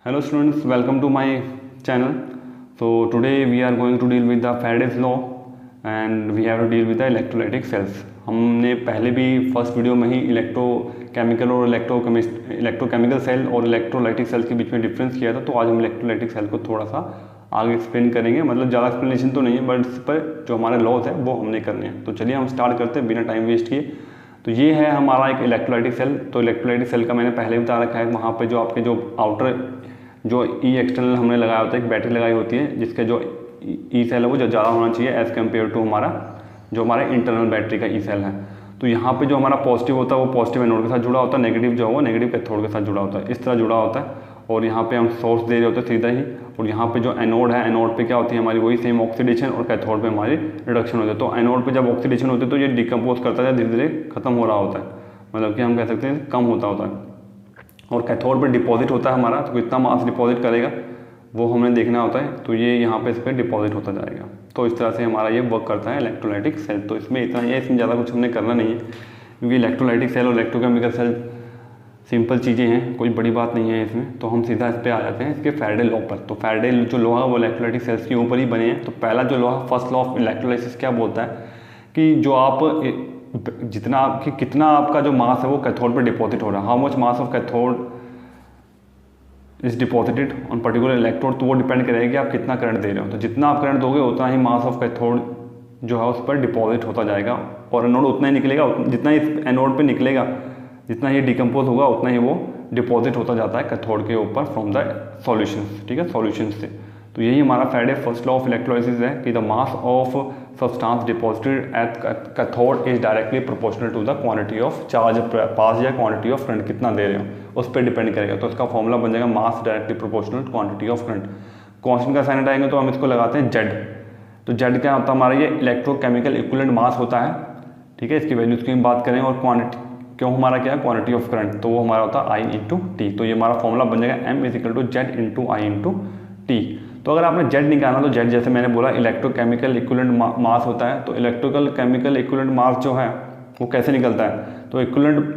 Hello students, welcome to my channel. So today we are going to deal with the Faraday's law and we have to deal with the electrolytic cells. हमने पहले भी first video में ही electrochemical और electrochemical cell और electrolytic cell के बीच में difference किया था। तो आज हम इलेक्ट्रोलाइटिक सेल को थोड़ा सा आगे एक्सप्लेन करेंगे, मतलब ज़्यादा एक्सप्लेनेशन तो नहीं है बट इस पर जो हमारे लॉज है वो हमने करने हैं। तो चलिए हम स्टार्ट करते हैं बिना टाइम वेस्ट किए। तो ये है हमारा एक इलेक्ट्रोलाइटिक सेल। तो इलेक्ट्रोलाइटिक सेल का मैंने पहले बता रखा है, वहाँ पे जो आपके जो आउटर जो ई एक्सटर्नल हमने लगाया होता है, एक बैटरी लगाई होती है जिसके जो ई सेल है वो ज़्यादा होना चाहिए एज़ कम्पेयर टू हमारा इंटरनल बैटरी का ई सेल है। तो यहाँ पे जो हमारा पॉजिटिव होता है वो पॉजिटिव एनोड के साथ जुड़ा होता है, नेगेटिव जो है वो नेगेटिव कैथोड के साथ जुड़ा होता है, इस तरह जुड़ा होता है। और यहाँ पे हम सोर्स दे रहे होते हैं सीधा ही, और यहाँ पे जो एनोड है, एनोड पे क्या होती है हमारी वही सेम ऑक्सीडेशन, और कैथोड पे हमारी रिडक्शन होती है। तो एनोड पे जब ऑक्सीडेशन होती है तो ये डिकम्पोज करता है, धीरे धीरे खत्म हो रहा होता है, मतलब कि हम कह सकते हैं कम होता है। और कैथोड पे डिपॉजिट होता है हमारा, तो कितना मास डिपॉजिट करेगा वो हमें देखना होता है। तो ये यहाँ पे इस पर डिपॉजिट होता जाएगा। तो इस तरह से हमारा ये वर्क करता है इलेक्ट्रोलाइटिक सेल। तो इसमें इतना ही है, इसमें ज़्यादा कुछ हमने करना नहीं है, क्योंकि इलेक्ट्रोलाइटिक सेल और इलेक्ट्रोकेमिकल सेल सिंपल चीज़ें हैं, कोई बड़ी बात नहीं है इसमें। तो हम सीधा इस पर आ जाते हैं इसके फैराडे लॉ पर। तो फैराडे जो लॉ है वो इलेक्ट्रोलाइटिक सेल्स के ऊपर ही बने हैं। तो पहला जो लॉ है, फर्स्ट लॉ ऑफ इलेक्ट्रोलाइसिस, क्या बोलता है कि जो आप कितना आपका जो मास है वो कैथोड पर डिपॉजिट हो रहा है, how much mass of cathode is deposited on particular electrode. तो वो डिपेंड करेगा कि आप कितना करंट दे रहे हो। तो जितना आप करंट दोगे उतना ही मास ऑफ कैथोड जो है उस पर डिपॉजिट होता जाएगा, और एनोड उतना ही निकलेगा, जितना ही एनोड पे निकलेगा, जितना ही डिकम्पोज होगा उतना ही वो डिपॉजिट होता जाता है कैथोड के ऊपर फ्रॉम द सॉल्यूशंस। ठीक है, सॉल्यूशंस से। तो यही हमारा Faraday first law of electrolysis है कि the mass of substance deposited at cathode is directly proportional to the quantity of charge pass या क्वांटिटी ऑफ करंट कितना दे रहे हो उस पर डिपेंड करेगा। तो इसका फॉर्मूला बन जाएगा mass directly proportional quantity of current. Constant का साइन हटाएंगे तो हम इसको लगाते हैं जेड। तो जेड क्या होता है हमारा, ये इलेक्ट्रोकेमिकल इक्विवेलेंट मास होता है। ठीक है, इसकी वैल्यूज की हम बात करें, और क्वांटिटी क्यों हमारा क्या है, क्वांटिटी ऑफ करंट, तो वो हमारा होता है आई इंटू टी। तो ये हमारा फॉर्मूला बन जाएगा M is equal to Z into I into T. तो अगर आपने जेड निकालना तो जेड जैसे मैंने बोला इलेक्ट्रोकेमिकल इक्विवेलेंट मास होता है। तो इलेक्ट्रिकल केमिकल इक्विवेलेंट मास जो है वो कैसे निकलता है, तो इक्विवेलेंट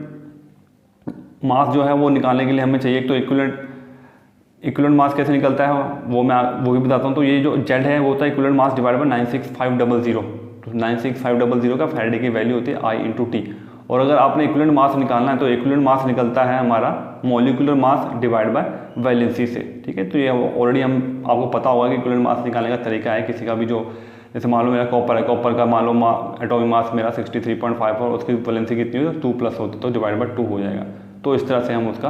मास जो है वो निकालने के लिए हमें चाहिए, तो इक्विवेलेंट मास कैसे निकलता है वो मैं भी बताता हूँ। तो ये जो जेड है वो होता है इक्विवेलेंट मास डिवाइड बाय 96500। तो 96500 का फैराडे की वैल्यू होती है आई इंटू टी। और अगर आपने इक्विवेलेंट मास निकालना है तो इक्विवेलेंट मास निकलता है हमारा molecular mass divide by valency से। ठीक है, तो ये ऑलरेडी आपको पता होगा कि इक्विवेलेंट मास निकालने का तरीका है। किसी का भी जो जैसे मान लो मेरा कॉपर है, कॉपर का मान लो एटॉमिक मास मेरा 63.5 और उसकी वैलेंसी कितनी हो, 2+ होती तो डिवाइड बाय 2 हो जाएगा। तो इस तरह से हम उसका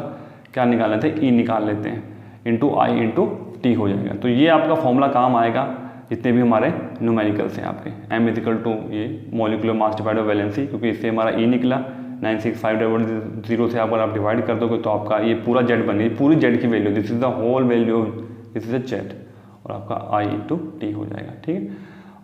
क्या निकाल लेते हैं, ई निकाल लेते हैं, इंटू आई इंटू टी हो जाएगा। तो ये आपका फॉर्मूला काम आएगा जितने भी हमारे न्यूमेरिकल्स हैं आपके। एम इज इक्वल टू ये molecular mass divide by valency, क्योंकि इससे हमारा ई निकला 96500 से अगर आप डिवाइड कर दोगे तो आपका ये पूरा जेड बन गई, पूरी जेड की value, this is the whole value, this is a Z, और आपका आई इंटू टी हो जाएगा। ठीक है,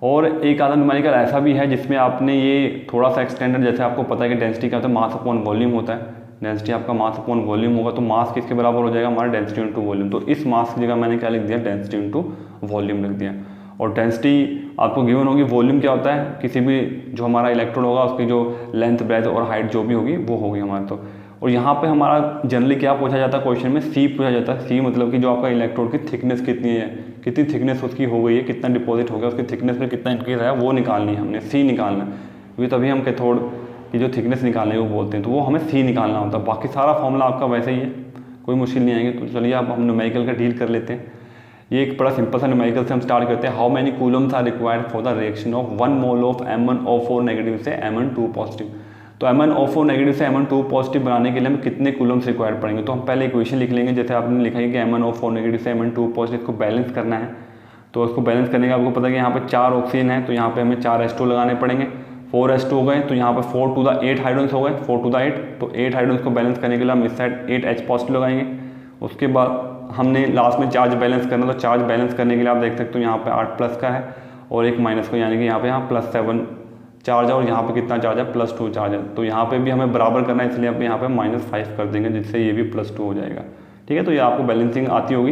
और एक आधा न्यूमेरिकल ऐसा भी है जिसमें आपने ये थोड़ा सा एक्सटेंडेड, जैसे आपको पता है कि डेंसिटी क्या होता है, मास अपॉन वॉल्यूम होता है। डेंसिटी आपका मास अपॉन वॉल्यूम होगा, तो मास किसके बराबर हो जाएगा हमारा, डेंसिटी इंटू वॉल्यूम। तो इस मास की जगह मैंने क्या लिख दिया, डेंसिटी इंटू वॉल्यूम लिख दिया। और डेंसिटी आपको गिवन होगी, वॉल्यूम क्या होता है, किसी भी जो हमारा इलेक्ट्रोड होगा उसकी जो लेंथ, ब्रेथ और हाइट जो भी होगी वो होगी हमारा। तो और यहाँ पे हमारा जनरली क्या पूछा जाता है क्वेश्चन में, सी पूछा जाता है। सी मतलब कि जो आपका इलेक्ट्रोड की थिकनेस कितनी है, कितनी थिकनेस उसकी हो गई है, कितना डिपॉजिट हो गया, उसकी थिकनेस में कितना इंक्रीज आया, वो निकालनी है हमने, सी निकालना है, क्योंकि तभी हम कैथोड की जो थिकनेस निकालने को बोलते हैं, तो वो हमें सी निकालना होता है। बाकी सारा फॉर्मूला आपका वैसे ही है, कोई मुश्किल नहीं आएगी। तो चलिए अब हम न्यूमेरिकल का डील कर लेते हैं। ये एक बड़ा सिंपल सा न्यूमेरिकल से हम स्टार्ट करते हैं। How many coulombs are required for the reaction of 1 mole of Mn O4 negative से Mn2 पॉजिटिव। तो MnO4 नेगेटिव से Mn2 पॉजिटिव बनाने के लिए हमें कितने कूलम्स रिक्वायर्ड पड़ेंगे। तो हम पहले इक्वेशन लिख लेंगे, जैसे आपने लिखा है कि MnO4 नेगेटिव से Mn2 पॉजिटिव को बैलेंस करना है। तो उसको बैलेंस करने का आपको पता है कि यहाँ पे 4 ऑक्सीजन है, तो यहाँ पे हमें 4 H2 लगाने पड़ेंगे। 4 H2 हो गए, तो यहाँ पे 4 to the 8 हाइड्रोजन हो गए, 4 to the 8। तो 8 हाइड्रोजन को बैलेंस करने के लिए हम इस साइड 8 H पॉजिटिव लगाएंगे। उसके बाद हमने लास्ट में चार्ज बैलेंस करना, तो चार्ज बैलेंस करने के लिए आप देख सकते हो यहाँ पे 8 प्लस का है और एक माइनस को, यानी कि यहाँ पे +7 चार्ज है, और यहाँ पे कितना चार्ज है, +2 चार्ज है। तो यहाँ पे भी हमें बराबर करना है, इसलिए आप यहाँ पे -5 कर देंगे, जिससे ये भी +2 हो जाएगा। ठीक है, तो ये आपको बैलेंसिंग आती होगी।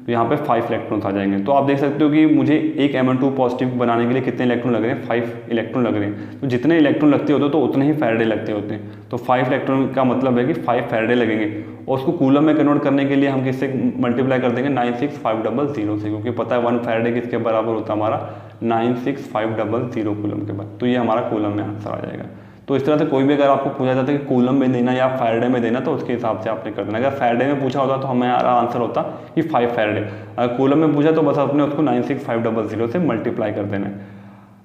तो यहाँ पे 5 इलेक्ट्रॉन्स आ जाएंगे। तो आप देख सकते हो कि मुझे एक Mn2 पॉजिटिव बनाने के लिए कितने इलेक्ट्रॉन लग रहे हैं, 5 इलेक्ट्रॉन लग रहे हैं। तो जितने इलेक्ट्रॉन लगते होते तो उतने ही फैराडे लगते होते हैं। तो 5 इलेक्ट्रॉन का मतलब है कि 5 फैराडे लगेंगे, और उसको कूलम में कन्वर्ट करने के लिए हम किससे मल्टीप्लाई कर देंगे, 96500 से, क्योंकि पता है 1 फैराडे किसके बराबर होता है हमारा 96500 कूलम के बाद। तो ये हमारा कूलम में आंसर आ जाएगा। तो इस तरह से कोई भी अगर आपको पूछा जाता है कि कूलम में देना या फैराडे में देना, तो उसके हिसाब से आपने कर देना। अगर फैराडे में पूछा होता तो हमारा आंसर होता कि 5 फैराडे। अगर कूलम में पूछा तो बस आपने उसको 96500 से मल्टीप्लाई कर देना है।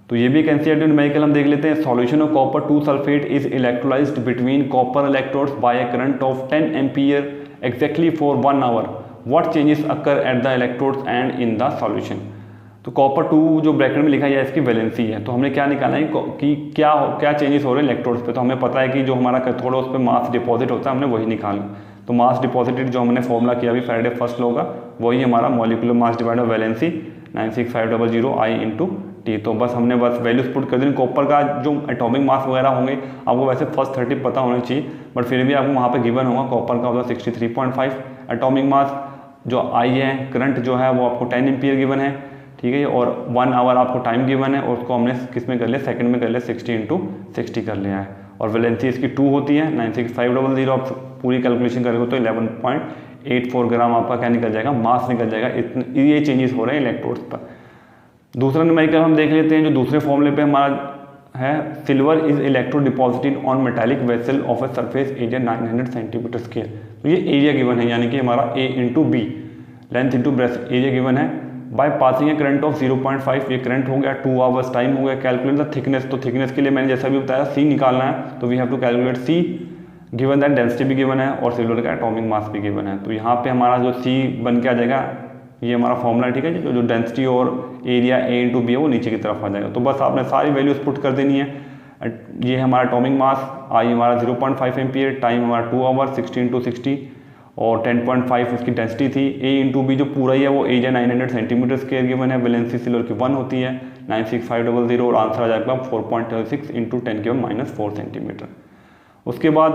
तो ये भी एक एनसीईआरटी न्यूमेरिकल हम देख लेते हैं। Solution of copper 2 sulphate is electrolysed between copper electrodes by a current of 10 ampere exactly for 1 hour. What changes occur at the electrodes and in the solution. तो कॉपर 2 जो ब्रैकेट में लिखा है इसकी वैलेंसी है। तो हमने क्या निकाला है कि क्या चेंजेस हो रहे हैं इलेक्ट्रोड्स पे। तो हमें पता है कि जो हमारा कैथोड है उस पर मास डिपॉजिट होता है, हमने वही निकाला। तो मास डिपॉजिटेड जो हमने फॉर्मूला किया अभी फैराडे फर्स्ट लॉ का, वही हमारा molecular mass divide by valency 96500 I/T। तो बस हमने वैल्यूज पुट कर दी। कॉपर का जो एटॉमिक मास वगैरह होंगे आपको वैसे फर्स्ट 30 पता होना चाहिए, बट फिर भी आपको वहाँ पे गिवन होगा। कॉपर का होगा 63.5 एटॉमिक मास, जो I है करंट जो है वो आपको 10 एम्पीयर गिवन है, ठीक है। और 1 आवर आपको टाइम गिवन है, और उसको हमने किस में कर लिया, सेकंड में कर लिया, 60 × 60 कर लिया है। और वैलेंसी इसकी 2 होती है 96500। आप पूरी कैलकुलेशन करेंगे तो 11.84 ग्राम आपका क्या निकल जाएगा, मास निकल जाएगा। इतने ये चेंजेस हो रहे हैं इलेक्ट्रोड्स पर। दूसरा न्यूमेरिकल हम देख लेते हैं जो दूसरे फॉर्मूले पे हमारा है। Silver is electro deposited on metallic vessel of a surface area 900 centimetre square. तो ये एरिया गिवन है, यानी कि हमारा A/B length into breadth area given है। By passing a current of 0.5, ये करंट हो गया, 2 आवर्स टाइम हो गया। Calculate the thickness. तो थिकनेस के लिए मैंने जैसा भी बताया C निकालना है, तो we have to calculate C given that density भी गिवन है और सिल्वर का एटॉमिक मास भी गिवन है। तो यहाँ पे हमारा जो C बन के आ जाएगा, ये हमारा फॉर्मूला, ठीक है। जो डेंसिटी और एरिया A/B है वो नीचे की तरफ आ जाएगा। तो बस आपने सारी वैल्यूज पुट कर देनी है। ये हमारा एटॉमिक मास I हमारा 0.5 एम्पीयर, टाइम हमारा 2 आवर, 60 × 60 और 10.5 उसकी डेंसिटी थी। A/B जो पूरा ही है वो एरिया 900 सेंटीमीटर स्क्वायर गिवन है। वैलेंसी सिल्वर की 1 होती है 96500, और आंसर आ जाएगा 4.36 × 10⁻⁴ सेंटीमीटर। उसके बाद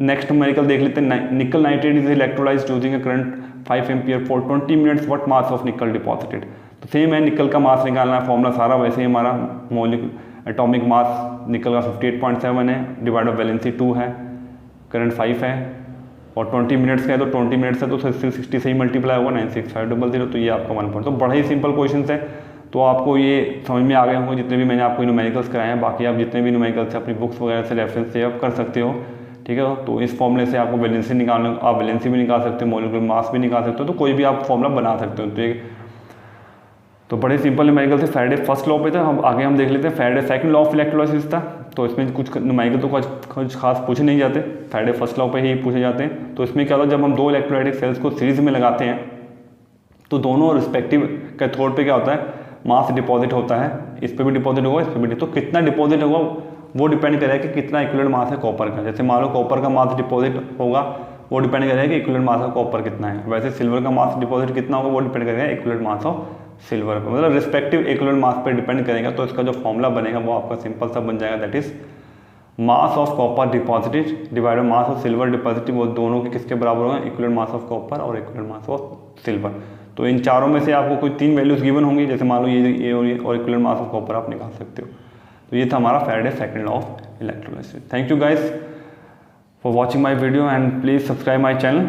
नेक्स्ट न्यूमेरिकल देख लेते हैं। निकल nitrate is electrolysed using a current 5 ampere for 20 minutes. What mass of निकल डिपॉजिटेड। तो सेम है, निकल का मास निकालना है, फॉर्मूला सारा वैसे ही हमारा मॉलिक्यूलर एटॉमिक मास निकल का 58.7 है, डिवाइड बाय वैलेंसी 2 है, करंट 5 है, और 20 मिनट्स का है। तो 20 मिनट्स है तो 60 से ही मल्टीप्लाई होगा 96500। तो ये आपका 1 पॉइंट। तो बड़ा ही सिंपल क्वेश्चन है। तो आपको ये समझ में आ गए होंगे जितने भी मैंने आपको न्यूमेरिकल्स कराए हैं। बाकी आप जितने भी न्यूमेरिकल्स अपनी बुक्स वगैरह से रेफरेंस से आप कर सकते हो, ठीक है। तो इस फॉर्मूले से आपको वैलेंसी निकालना, आप वैलेंसी भी निकाल सकते हो, मॉलिक्यूलर मास भी निकाल सकते हो। तो कोई भी आप फॉर्मूला बना सकते हो। तो बड़े सिंपल न्यूमेरिकल से फैराडे फर्स्ट लॉ पे था। हम आगे हम देख लेते हैं Faraday second law of electrolysis था। तो इसमें कुछ न्यूमेरिकल तो कुछ खास पूछे नहीं जाते, फैराडे फर्स्ट लॉ पे ही पूछे जाते हैं। तो इसमें क्या होता है, जब हम 2 इलेक्ट्रोलाइटिक सेल्स को सीरीज में लगाते हैं तो दोनों रिस्पेक्टिव कैथोड पे क्या होता है, मास डिपॉजिट होता है। इस पर भी डिपॉजिट होगा, इस पर भी। तो कितना डिपॉजिट होगा वो डिपेंड करेगा कि कितना इक्विवेलेंट मास है कॉपर का। जैसे मान लो कॉपर का मास डिपॉजिट होगा, वो डिपेंड करेगा कि इक्विवेलेंट मास ऑफ कॉपर कितना है। वैसे सिल्वर का मास डिपॉजिट कितना होगा वो डिपेंड करेगा इक्विवेलेंट मास ऑफ सिल्वर पर, मतलब रिस्पेक्टिव इक्विवेलेंट मास पे डिपेंड करेगा। तो इसका जो फॉर्मूला बनेगा वो आपका सिंपल सा बन जाएगा, that is mass of copper deposited divide by mass of silver deposited. वो दोनों के किसके बराबर होगा, इक्विवेलेंट मास ऑफ कॉपर और इक्विवेलेंट मास ऑफ सिल्वर। तो इन चारों में से आपको कोई 3 वैल्यूज गिवन होंगी, जैसे मान लो ये और इक्विवेलेंट मास ऑफ कॉपर आप निकाल सकते हो। तो ये था हमारा Faraday second law of electrolysis. Thank you guys for watching my video and please subscribe my channel.